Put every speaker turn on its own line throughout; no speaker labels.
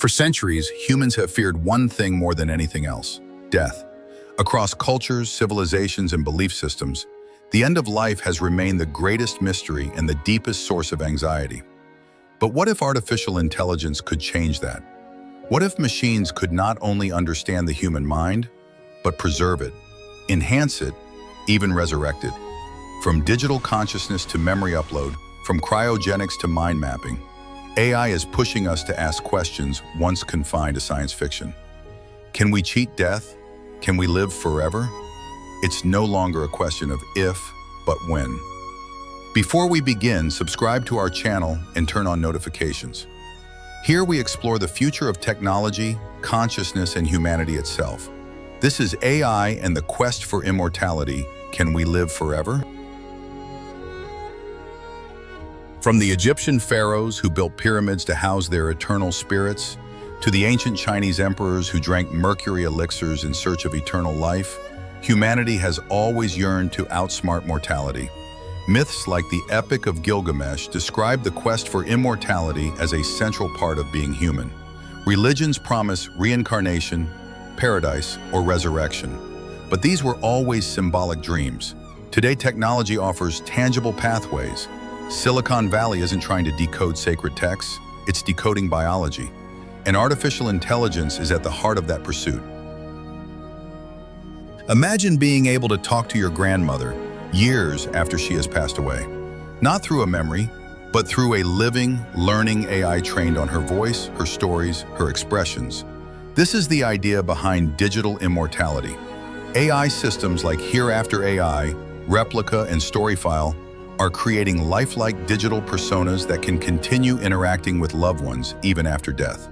For centuries, humans have feared one thing more than anything else: death. Across cultures, civilizations, and belief systems, the end of life has remained the greatest mystery and the deepest source of anxiety. But what if artificial intelligence could change that? What if machines could not only understand the human mind, but preserve it, enhance it, even resurrect it? From digital consciousness to memory upload, from cryogenics to mind mapping, AI is pushing us to ask questions once confined to science fiction. Can we cheat death? Can we live forever? It's no longer a question of if, but when. Before we begin, subscribe to our channel and turn on notifications. Here we explore the future of technology, consciousness, and humanity itself. This is AI and the quest for immortality. Can we live forever? From the Egyptian pharaohs who built pyramids to house their eternal spirits, to the ancient Chinese emperors who drank mercury elixirs in search of eternal life, humanity has always yearned to outsmart mortality. Myths like the Epic of Gilgamesh describe the quest for immortality as a central part of being human. Religions promise reincarnation, paradise, or resurrection. But these were always symbolic dreams. Today, technology offers tangible pathways. Silicon Valley isn't trying to decode sacred texts, it's decoding biology. And artificial intelligence is at the heart of that pursuit. Imagine being able to talk to your grandmother years after she has passed away. Not through a memory, but through a living, learning AI trained on her voice, her stories, her expressions. This is the idea behind digital immortality. AI systems like Hereafter AI, Replica, and Storyfile are creating lifelike digital personas that can continue interacting with loved ones even after death.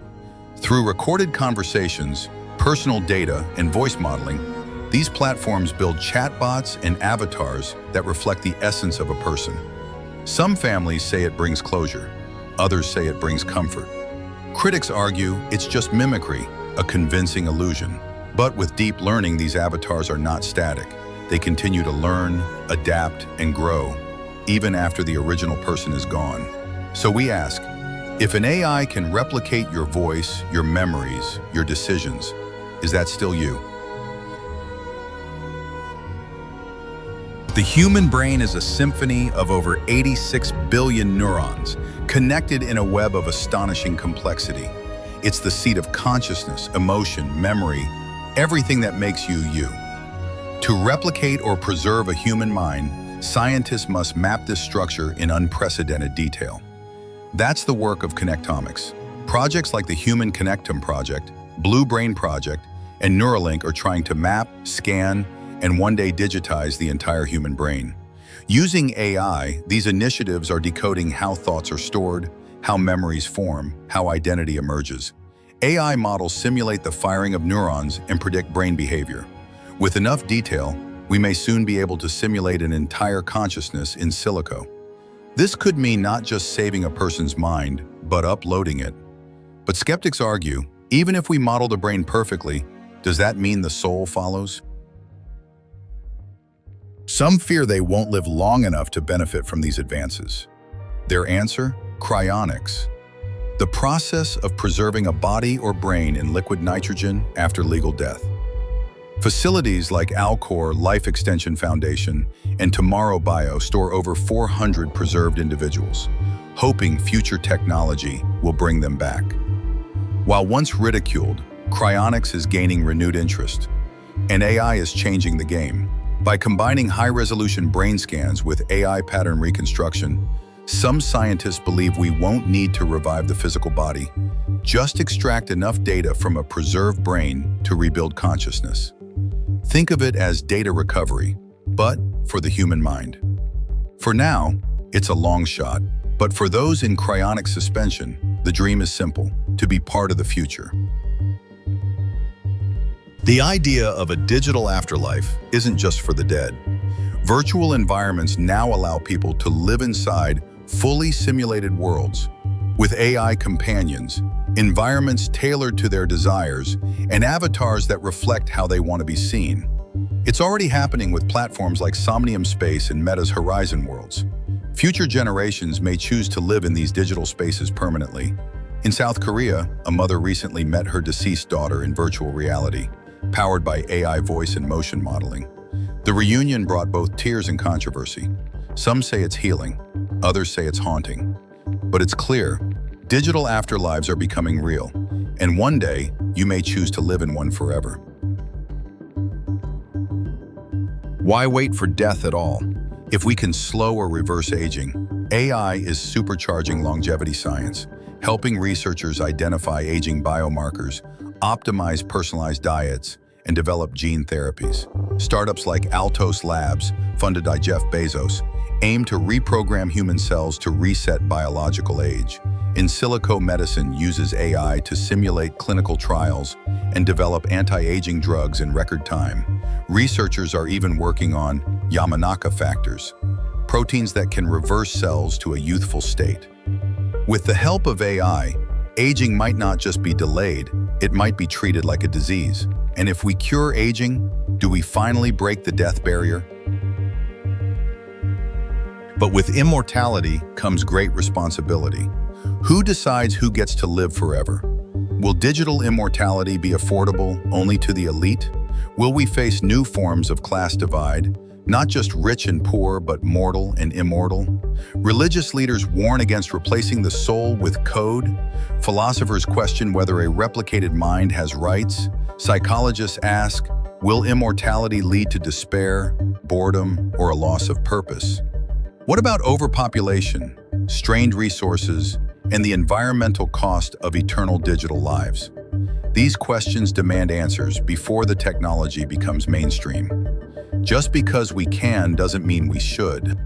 Through recorded conversations, personal data, and voice modeling, these platforms build chatbots and avatars that reflect the essence of a person. Some families say it brings closure. Others say it brings comfort. Critics argue it's just mimicry, a convincing illusion. But with deep learning, these avatars are not static. They continue to learn, adapt, and grow, even after the original person is gone. So we ask, if an AI can replicate your voice, your memories, your decisions, is that still you? The human brain is a symphony of over 86 billion neurons, connected in a web of astonishing complexity. It's the seat of consciousness, emotion, memory, everything that makes you you. To replicate or preserve a human mind, scientists must map this structure in unprecedented detail. That's the work of connectomics. Projects like the Human Connectome Project, Blue Brain Project, and Neuralink are trying to map, scan, and one day digitize the entire human brain. Using AI, these initiatives are decoding how thoughts are stored, how memories form, how identity emerges. AI models simulate the firing of neurons and predict brain behavior. With enough detail, we may soon be able to simulate an entire consciousness in silico. This could mean not just saving a person's mind, but uploading it. But skeptics argue, even if we model the brain perfectly, does that mean the soul follows? Some fear they won't live long enough to benefit from these advances. Their answer? Cryonics. The process of preserving a body or brain in liquid nitrogen after legal death. Facilities like Alcor Life Extension Foundation and Tomorrow Bio store over 400 preserved individuals, hoping future technology will bring them back. While once ridiculed, Cryonics is gaining renewed interest, and AI is changing the game. By combining high-resolution brain scans with AI pattern reconstruction, some scientists believe we won't need to revive the physical body, just extract enough data from a preserved brain to rebuild consciousness. Think of it as data recovery, but for the human mind. For now, it's a long shot, but for those in cryonic suspension, the dream is simple: to be part of the future. The idea of a digital afterlife isn't just for the dead. Virtual environments now allow people to live inside fully simulated worlds with AI companions, environments tailored to their desires, and avatars that reflect how they want to be seen. It's already happening with platforms like Somnium Space and Meta's Horizon Worlds. Future generations may choose to live in these digital spaces permanently, In South Korea, a mother recently met her deceased daughter in virtual reality, powered by AI voice and motion modeling. The reunion brought both tears and controversy. Some say it's healing, others say it's haunting. But it's clear, digital afterlives are becoming real, and one day you may choose to live in one forever. Why wait for death at all? If we can slow or reverse aging, AI is supercharging longevity science, helping researchers identify aging biomarkers, optimize personalized diets, and develop gene therapies. Startups like ElevenLabs, funded by Jeff Bezos, aim to reprogram human cells to reset biological age. In silico medicine uses AI to simulate clinical trials and develop anti-aging drugs in record time. Researchers are even working on Yamanaka factors, proteins that can reverse cells to a youthful state. With the help of AI, aging might not just be delayed, it might be treated like a disease. And if we cure aging, do we finally break the death barrier? But with immortality comes great responsibility. Who decides who gets to live forever? Will digital immortality be affordable only to the elite? Will we face new forms of class divide? Not just rich and poor, but mortal and immortal? Religious leaders warn against replacing the soul with code. Philosophers question whether a replicated mind has rights. Psychologists ask, will immortality lead to despair, boredom, or a loss of purpose? What about overpopulation, strained resources, and the environmental cost of eternal digital lives? These questions demand answers before the technology becomes mainstream. Just because we can doesn't mean we should.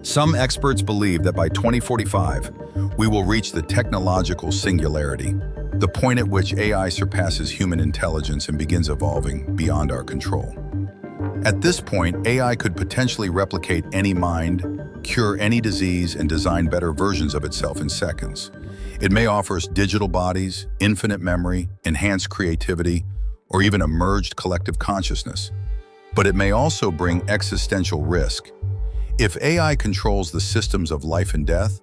Some experts believe that by 2045, we will reach the technological singularity, the point at which AI surpasses human intelligence and begins evolving beyond our control. At this point, AI could potentially replicate any mind, cure any disease, and design better versions of itself in seconds. It may offer us digital bodies, infinite memory, enhanced creativity, or even a merged collective consciousness. But it may also bring existential risk. If AI controls the systems of life and death,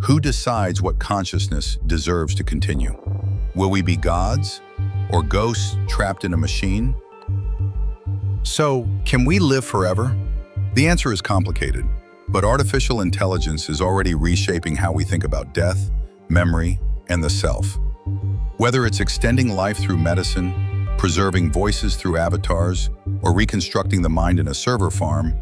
who decides what consciousness deserves to continue? Will we be gods or ghosts trapped in a machine? So, can we live forever? The answer is complicated, but artificial intelligence is already reshaping how we think about death, memory, and the self. Whether it's extending life through medicine, preserving voices through avatars, or reconstructing the mind in a server farm,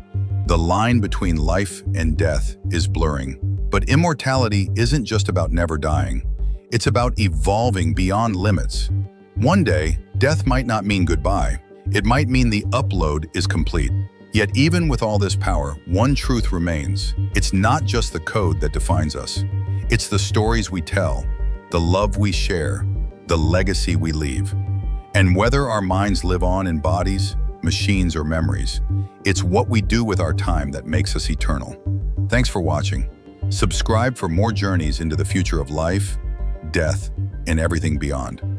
the line between life and death is blurring. But immortality isn't just about never dying. It's about evolving beyond limits. One day, death might not mean goodbye. It might mean the upload is complete. Yet even with all this power, one truth remains. It's not just the code that defines us. It's the stories we tell, the love we share, the legacy we leave. And whether our minds live on in bodies, machines, or memories, it's what we do with our time that makes us eternal. Thanks for watching. Subscribe for more journeys into the future of life, death, and everything beyond.